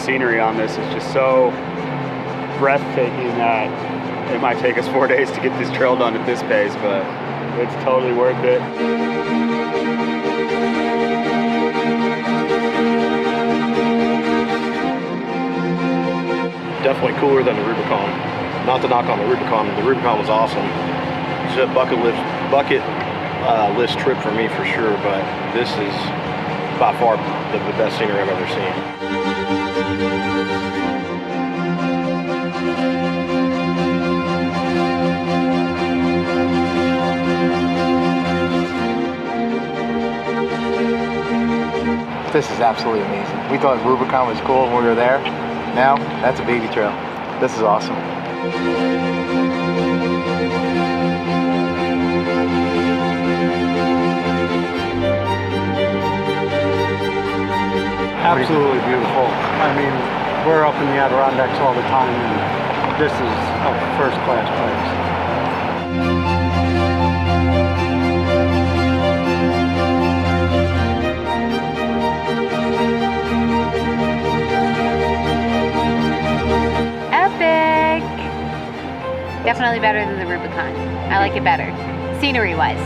scenery on this is just so breathtaking that it might take us 4 days to get this trail done at this pace, but it's totally worth it. Definitely cooler than the Rubicon. Not to knock on the Rubicon was awesome. It's a bucket list trip for me for sure, but this is by far the best scenery I've ever seen. This is absolutely amazing. We thought Rubicon was cool when we were there. Now, that's a baby trail. This is awesome. Absolutely beautiful. I mean, we're up in the Adirondacks all the time, and this is a first-class place. Definitely better than the Rubicon. I like it better, scenery-wise.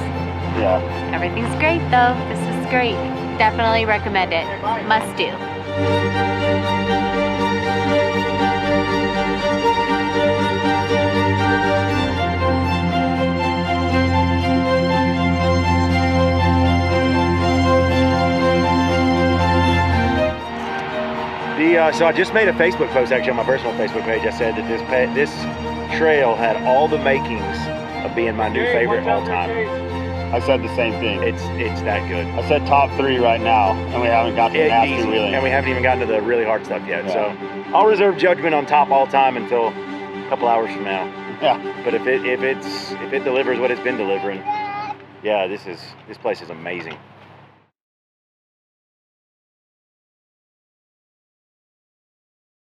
Yeah. Everything's great though. This is great. Definitely recommend it. Must do. So I just made a Facebook post actually on my personal Facebook page. I said that this trail had all the makings of being my new favorite all time. I said the same thing. It's that good. I said top 3 right now, and we haven't got to the nasty wheeling. And we haven't even gotten to the really hard stuff yet. Yeah. So I'll reserve judgment on top all time until a couple hours from now. Yeah. But if it delivers what it's been delivering, yeah, this place is amazing.